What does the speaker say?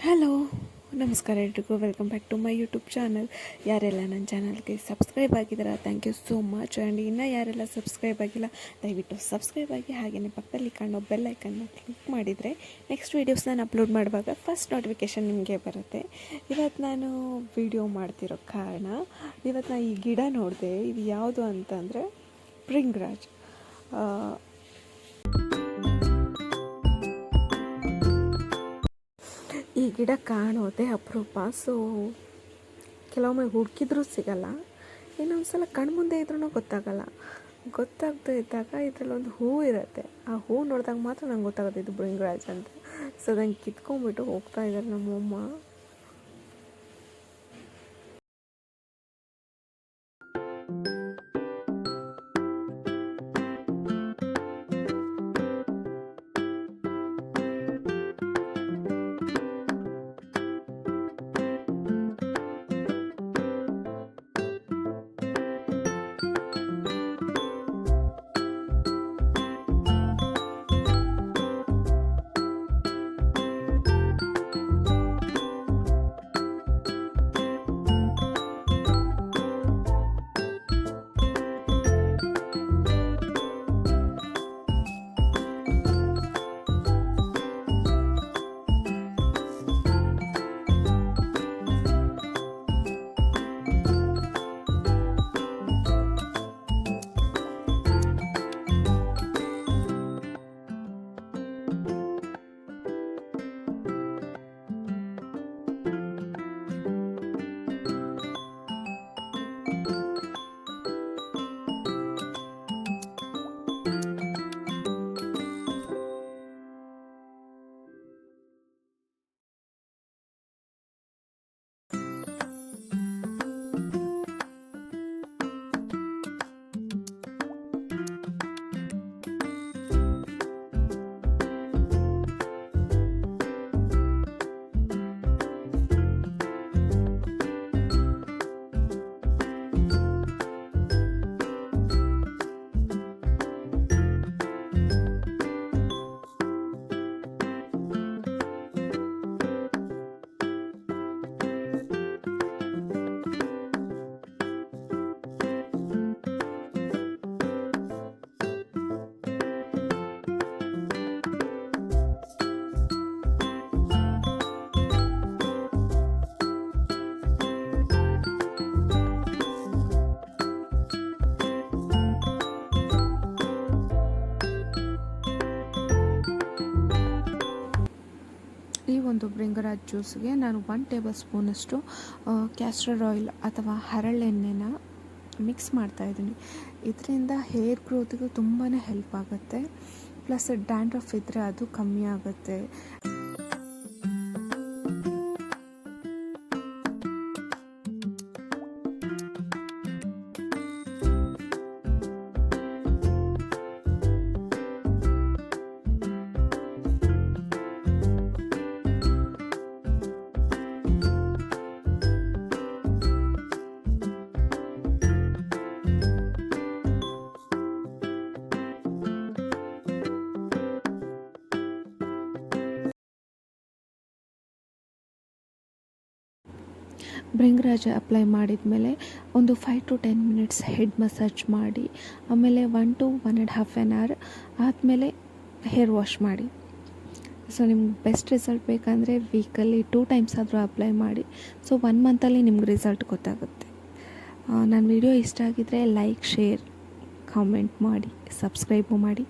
Hello, ನಮಸ್ಕಾರ ಎಲ್ರಿಗೂ. Welcome back to my YouTube channel. ಯಾರೆಲ್ಲ ನನ್ನ ಚಾನಲ್ಗೆ ಸಬ್ಸ್ಕ್ರೈಬ್ ಆಗಿದ್ದೀರಾ, thank you so much. And ಇನ್ನೂ ಯಾರೆಲ್ಲ ಸಬ್ಸ್ಕ್ರೈಬ್ ಆಗಿಲ್ಲ, ದಯವಿಟ್ಟು ಸಬ್ಸ್ಕ್ರೈಬ್ ಆಗಿ, ಹಾಗೆಯೇ ಪಕ್ಕದಲ್ಲಿ ಕಾಣೋ ಬೆಲ್ ಐಕನ್ನ ಕ್ಲಿಕ್ ಮಾಡಿದರೆ ನೆಕ್ಸ್ಟ್ ವೀಡಿಯೋಸ್ ನಾನು ಅಪ್ಲೋಡ್ ಮಾಡುವಾಗ ಫಸ್ಟ್ ನೋಟಿಫಿಕೇಷನ್ ನಿಮಗೆ ಬರುತ್ತೆ. ಇವತ್ತು ನಾನು ವಿಡಿಯೋ ಮಾಡ್ತಿರೋ ಕಾರಣ, ಇವತ್ತು ನಾನು ಈ ಗಿಡ ನೋಡಿದೆ. ಇದು ಯಾವುದು ಅಂತಂದರೆ ಭೃಂಗರಾಜ್. ಈ ಗಿಡ ಕಾಣೋದೇ ಅಪರೂಪ. ಸೊ ಕೆಲವೊಮ್ಮೆ ಹುಡುಕಿದ್ರೂ ಸಿಗಲ್ಲ, ಇನ್ನೊಂದು ಸಲ ಕಣ್ಮುಂದೆ ಇದ್ರೂ ಗೊತ್ತಾಗದೇ ಇದ್ದಾಗ ಇದರಲ್ಲೊಂದು ಹೂವು ಇರುತ್ತೆ. ಆ ಹೂವು ನೋಡಿದಾಗ ಮಾತ್ರ ನಂಗೆ ಗೊತ್ತಾಗುತ್ತೆ ಇದು ಭೃಂಗರಾಜ್ ಅಂತ. ಸೊ ಅದನ್ನು ಕಿತ್ಕೊಂಡ್ಬಿಟ್ಟು ಹೋಗ್ತಾ ಇದ್ದಾರೆ ನಮ್ಮಮ್ಮ. ಈ ಒಂದು ಭೃಂಗರಾಜ್ ಜ್ಯೂಸ್ಗೆ ನಾನು 1 ಟೇಬಲ್ ಸ್ಪೂನಷ್ಟು ಕ್ಯಾಸ್ಟರ್ ಆಯಿಲ್ ಅಥವಾ ಹರಳೆಣ್ಣೆನ ಮಿಕ್ಸ್ ಮಾಡ್ತಾಯಿದ್ದೀನಿ. ಇದರಿಂದ ಹೇರ್ ಗ್ರೋತಿಗೂ ತುಂಬಾ ಹೆಲ್ಪ್ ಆಗುತ್ತೆ. ಪ್ಲಸ್ ಡ್ಯಾಂಡ್ರಫ್ ಇದ್ದರೆ ಅದು ಕಮ್ಮಿ ಆಗುತ್ತೆ. ಭೃಂಗರಾಜ ಅಪ್ಲೈ ಮಾಡಿದ ಮೇಲೆ ಒಂದು 5 to 10 ಮಿನಿಟ್ಸ್ ಹೆಡ್ ಮಸಾಜ್ ಮಾಡಿ, ಆಮೇಲೆ 1 to 1.5 hour ಆದಮೇಲೆ ಹೇರ್ ವಾಶ್ ಮಾಡಿ. ಸೊ ನಿಮ್ಗೆ ಬೆಸ್ಟ್ ರಿಸಲ್ಟ್ ಬೇಕಂದರೆ ವೀಕಲ್ಲಿ 2 ಟೈಮ್ಸ್ ಆದರೂ ಅಪ್ಲೈ ಮಾಡಿ. ಸೊ 1 ಮಂತಲ್ಲಿ ನಿಮ್ಗೆ ರಿಸಲ್ಟ್ ಗೊತ್ತಾಗುತ್ತೆ. ನನ್ನ ವಿಡಿಯೋ ಇಷ್ಟ ಆಗಿದ್ದರೆ ಲೈಕ್, ಶೇರ್, ಕಾಮೆಂಟ್ ಮಾಡಿ, ಸಬ್ಸ್ಕ್ರೈಬು ಮಾಡಿ.